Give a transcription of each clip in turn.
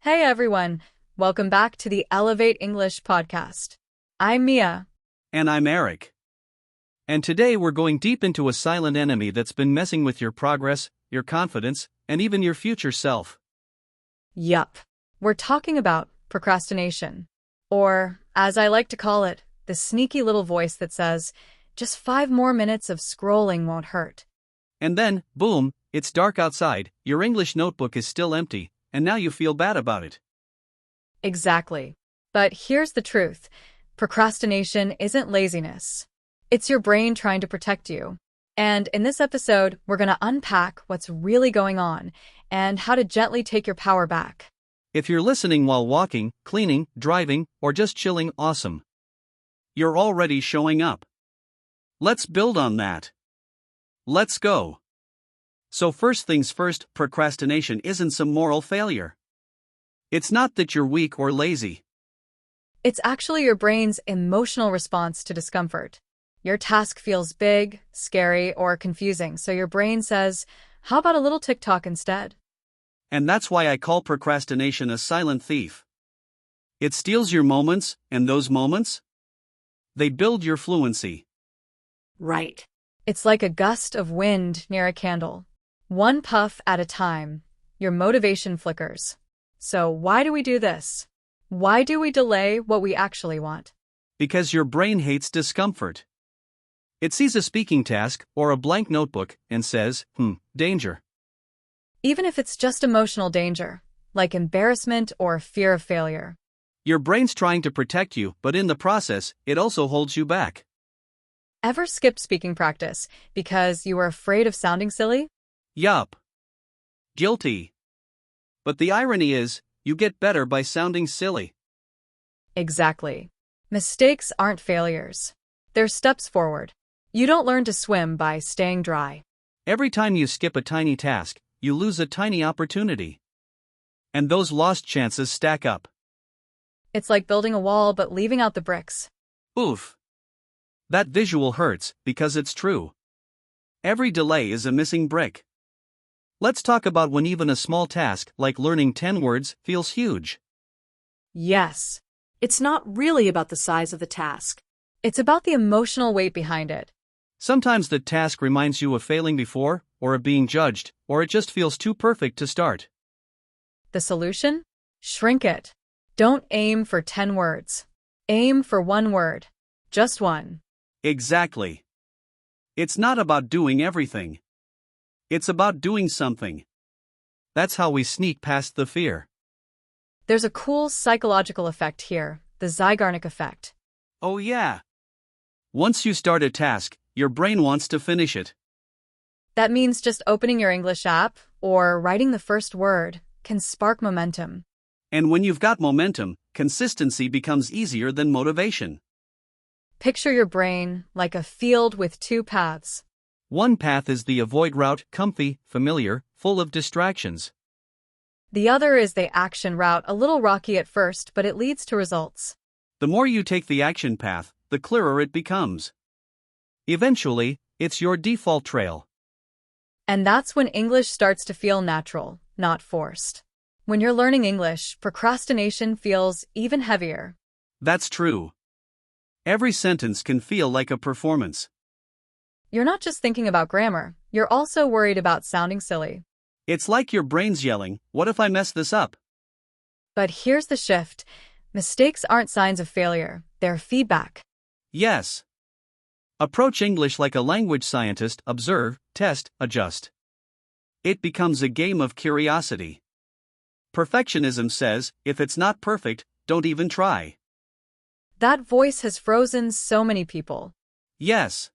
Hey everyone, welcome back to the Elevate English podcast. I'm Mia. And I'm Eric. And today we're going deep into a silent enemy that's been messing with your progress, your confidence, and even your future self. Yup. We're talking about procrastination. Or, as I like to call it, the sneaky little voice that says, just 5 more minutes of scrolling won't hurt. And then, boom, it's dark outside, your English notebook is still empty, and now you feel bad about it. Exactly. But here's the truth. Procrastination isn't laziness. It's your brain trying to protect you. And in this episode, we're going to unpack what's really going on and how to gently take your power back. If you're listening while walking, cleaning, driving, or just chilling, awesome. You're already showing up. Let's build on that. Let's go. So first things first, procrastination isn't some moral failure. It's not that you're weak or lazy. It's actually your brain's emotional response to discomfort. Your task feels big, scary, or confusing, so your brain says, how about a little TikTok instead? And that's why I call procrastination a silent thief. It steals your moments, and those moments? They build your fluency. Right. It's like a gust of wind near a candle. One puff at a time, your motivation flickers. So why do we do this? Why do we delay what we actually want? Because your brain hates discomfort. It sees a speaking task or a blank notebook and says, danger. Even if it's just emotional danger, like embarrassment or fear of failure. Your brain's trying to protect you, but in the process, it also holds you back. Ever skipped speaking practice because you were afraid of sounding silly? Yup. Guilty. But the irony is, you get better by sounding silly. Exactly. Mistakes aren't failures. They're steps forward. You don't learn to swim by staying dry. Every time you skip a tiny task, you lose a tiny opportunity. And those lost chances stack up. It's like building a wall but leaving out the bricks. Oof. That visual hurts, because it's true. Every delay is a missing brick. Let's talk about when even a small task, like learning 10 words, feels huge. Yes. It's not really about the size of the task. It's about the emotional weight behind it. Sometimes the task reminds you of failing before, or of being judged, or it just feels too perfect to start. The solution? Shrink it. Don't aim for 10 words. Aim for 1 word. Just one. Exactly. It's not about doing everything. It's about doing something. That's how we sneak past the fear. There's a cool psychological effect here, the Zeigarnik effect. Oh yeah. Once you start a task, your brain wants to finish it. That means just opening your English app or writing the first word can spark momentum. And when you've got momentum, consistency becomes easier than motivation. Picture your brain like a field with two paths. One path is the avoid route, comfy, familiar, full of distractions. The other is the action route, a little rocky at first, but it leads to results. The more you take the action path, the clearer it becomes. Eventually, it's your default trail. And that's when English starts to feel natural, not forced. When you're learning English, procrastination feels even heavier. That's true. Every sentence can feel like a performance. You're not just thinking about grammar, you're also worried about sounding silly. It's like your brain's yelling, what if I mess this up? But here's the shift. Mistakes aren't signs of failure, they're feedback. Yes. Approach English like a language scientist, observe, test, adjust. It becomes a game of curiosity. Perfectionism says, if it's not perfect, don't even try. That voice has frozen so many people. Yes.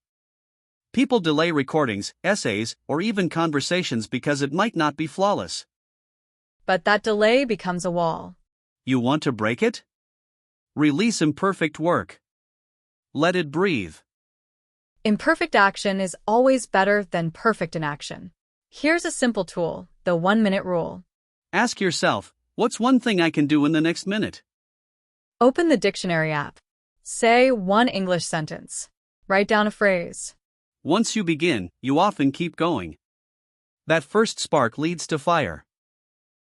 People delay recordings, essays, or even conversations because it might not be flawless. But that delay becomes a wall. You want to break it? Release imperfect work. Let it breathe. Imperfect action is always better than perfect inaction. Here's a simple tool, the 1-minute rule. Ask yourself, what's one thing I can do in the next minute? Open the dictionary app. Say one English sentence. Write down a phrase. Once you begin, you often keep going. That first spark leads to fire.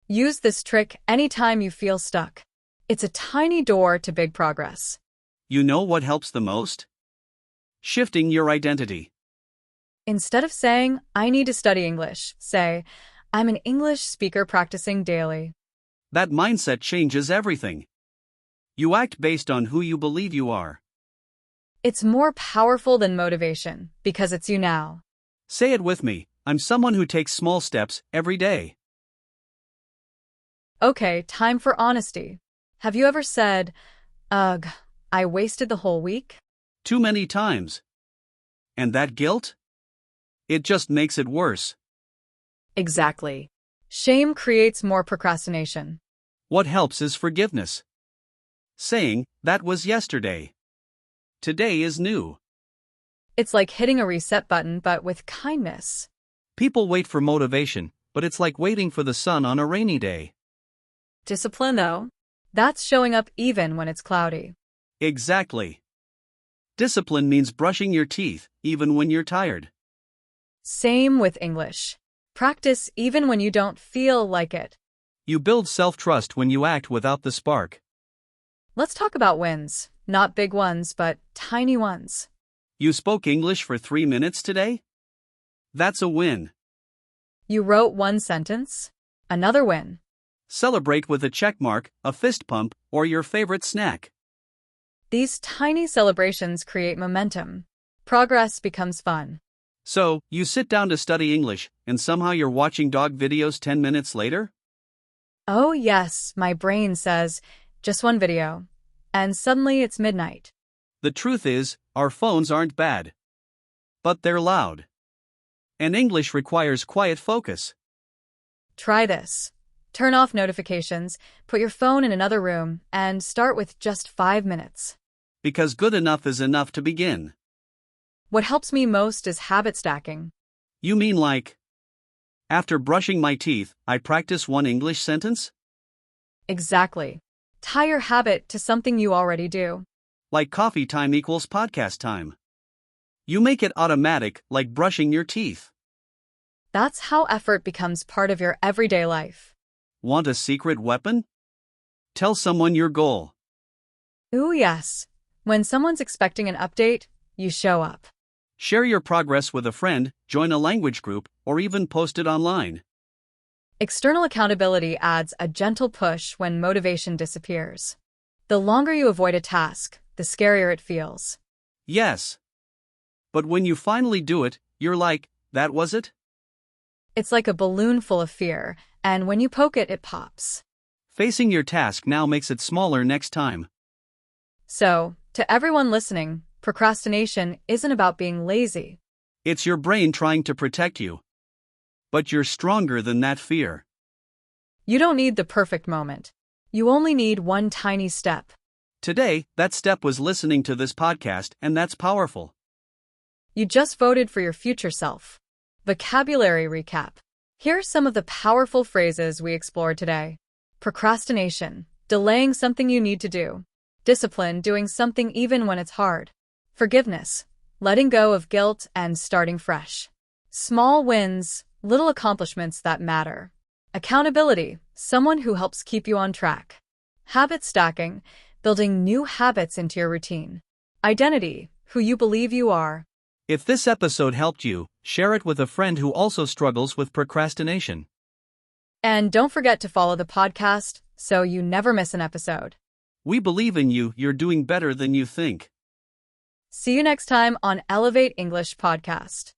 Use this trick anytime you feel stuck. It's a tiny door to big progress. You know what helps the most? Shifting your identity. Instead of saying, I need to study English, say, I'm an English speaker practicing daily. That mindset changes everything. You act based on who you believe you are. It's more powerful than motivation because it's you now. Say it with me. I'm someone who takes small steps every day. Okay, time for honesty. Have you ever said, ugh, I wasted the whole week? Too many times. And that guilt? It just makes it worse. Exactly. Shame creates more procrastination. What helps is forgiveness. Saying, that was yesterday. Today is new. It's like hitting a reset button but with kindness. People wait for motivation, but it's like waiting for the sun on a rainy day. Discipline, though, that's showing up even when it's cloudy. Exactly. Discipline means brushing your teeth, even when you're tired. Same with English. Practice even when you don't feel like it. You build self-trust when you act without the spark. Let's talk about wins. Not big ones, but tiny ones. You spoke English for 3 minutes today? That's a win. You wrote one sentence? Another win. Celebrate with a check mark, a fist pump, or your favorite snack. These tiny celebrations create momentum. Progress becomes fun. So, you sit down to study English, and somehow you're watching dog videos 10 minutes later? Oh yes, my brain says, just one video. And suddenly it's midnight. The truth is, our phones aren't bad. But they're loud. And English requires quiet focus. Try this. Turn off notifications, put your phone in another room, and start with just 5 minutes. Because good enough is enough to begin. What helps me most is habit stacking. You mean like, after brushing my teeth, I practice one English sentence? Exactly. Tie your habit to something you already do. Like coffee time equals podcast time. You make it automatic, like brushing your teeth. That's how effort becomes part of your everyday life. Want a secret weapon? Tell someone your goal. Ooh, yes. When someone's expecting an update, you show up. Share your progress with a friend, join a language group, or even post it online. External accountability adds a gentle push when motivation disappears. The longer you avoid a task, the scarier it feels. Yes. But when you finally do it, you're like, that was it? It's like a balloon full of fear, and when you poke it, it pops. Facing your task now makes it smaller next time. So, to everyone listening, procrastination isn't about being lazy. It's your brain trying to protect you. But you're stronger than that fear. You don't need the perfect moment. You only need one tiny step. Today, that step was listening to this podcast, and that's powerful. You just voted for your future self. Vocabulary recap. Here are some of the powerful phrases we explored today. Procrastination, delaying something you need to do. Discipline, doing something even when it's hard. Forgiveness, letting go of guilt and starting fresh. Small wins, little accomplishments that matter. Accountability, someone who helps keep you on track. Habit stacking, building new habits into your routine. Identity, who you believe you are. If this episode helped you, share it with a friend who also struggles with procrastination. And don't forget to follow the podcast so you never miss an episode. We believe in you, you're doing better than you think. See you next time on Elevate English Podcast.